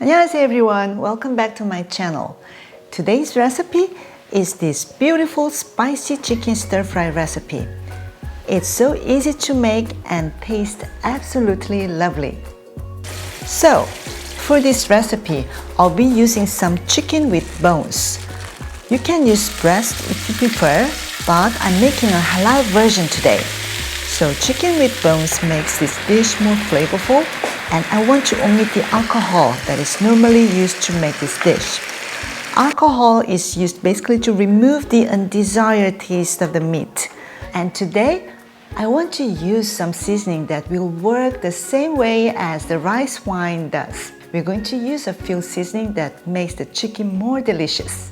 안녕하세요 everyone, welcome back to my channel. Today's recipe is this beautiful spicy chicken stir-fry recipe. It's so easy to make and taste absolutely lovely. So, for this recipe, I'll be using some chicken with bones. You can use breast if you prefer, but I'm making a halal version today. So chicken with bones makes this dish more flavorful, and I want to omit the alcohol that is normally used to make this dish. Alcohol is used basically to remove the undesired taste of the meat. And today, I want to use some seasoning that will work the same way as the rice wine does. We're going to use a few seasoning that makes the chicken more delicious.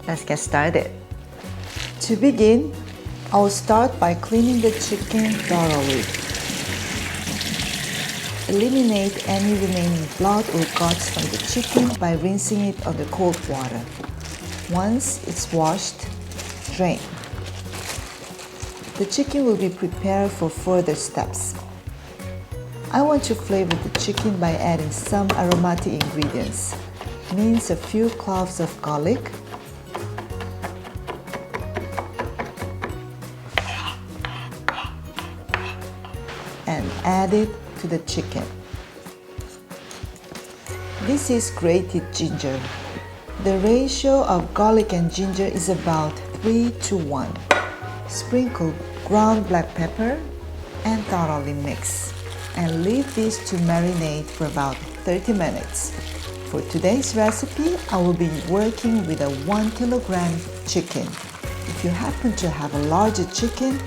Let's get started. To begin, I'll start by cleaning the chicken thoroughly. Eliminate any remaining blood or guts from the chicken by rinsing it under cold water. Once it's washed, drain. The chicken will be prepared for further steps. I want to flavor the chicken by adding some aromatic ingredients. Mince a few cloves of garlic, and add it to the chicken. This is grated ginger. The ratio of garlic and ginger is about 3:1. Sprinkle ground black pepper and thoroughly mix. And leave this to marinate for about 30 minutes. For today's recipe, I will be working with a 1 kilogram chicken. If you happen to have a larger chicken,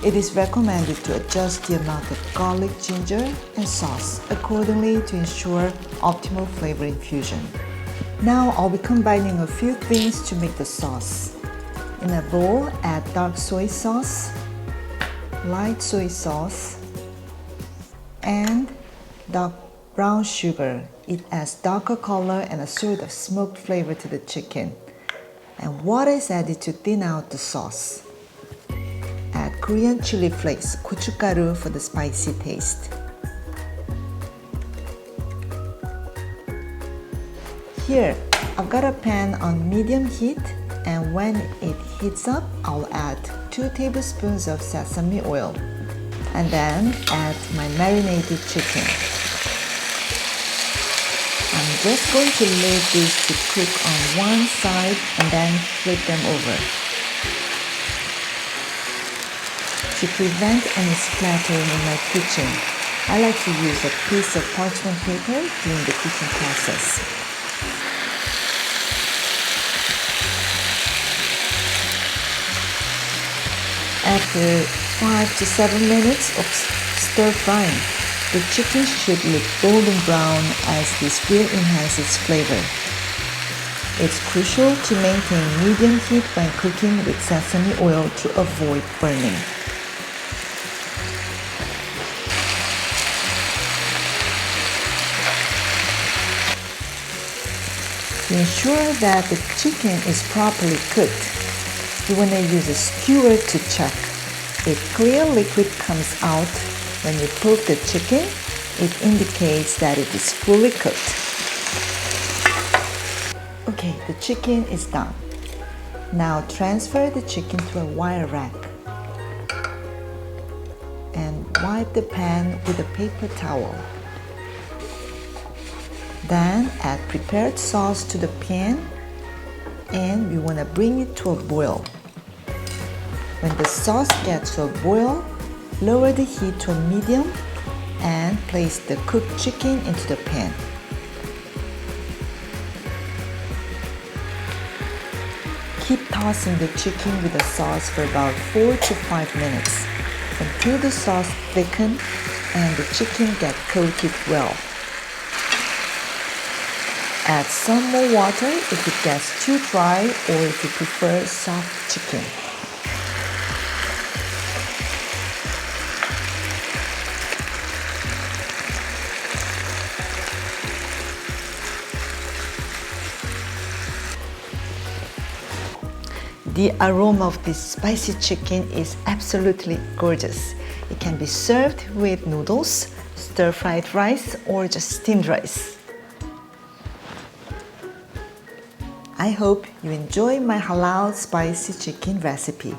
it is recommended to adjust the amount of garlic, ginger, and sauce accordingly to ensure optimal flavor infusion. Now I'll be combining a few things to make the sauce. In a bowl, add dark soy sauce, light soy sauce, and dark brown sugar. It adds darker color and a sort of smoked flavor to the chicken. And water is added to thin out the sauce. Add Korean chili flakes, gochugaru, for the spicy taste. Here, I've got a pan on medium heat, and when it heats up, I'll add 2 tablespoons of sesame oil, and then add my marinated chicken. I'm just going to leave this to cook on one side and then flip them over. To prevent any splattering in my kitchen, I like to use a piece of parchment paper during the cooking process. After 5 to 7 minutes of stir frying, the chicken should look golden brown, as this will enhance its flavor. It's crucial to maintain medium heat when cooking with sesame oil to avoid burning. To ensure that the chicken is properly cooked, you want to use a skewer to check. If clear liquid comes out when you poke the chicken, it indicates that it is fully cooked. Okay, the chicken is done. Now transfer the chicken to a wire rack and wipe the pan with a paper towel. Then add prepared sauce to the pan, and we want to bring it to a boil. When the sauce gets to a boil, lower the heat to a medium and place the cooked chicken into the pan. Keep tossing the chicken with the sauce for about 4 to 5 minutes until the sauce thickens and the chicken gets coated well. Add some more water if it gets too dry or if you prefer soft chicken. The aroma of this spicy chicken is absolutely gorgeous. It can be served with noodles, stir-fried rice, or just steamed rice. I hope you enjoy my halal spicy chicken recipe.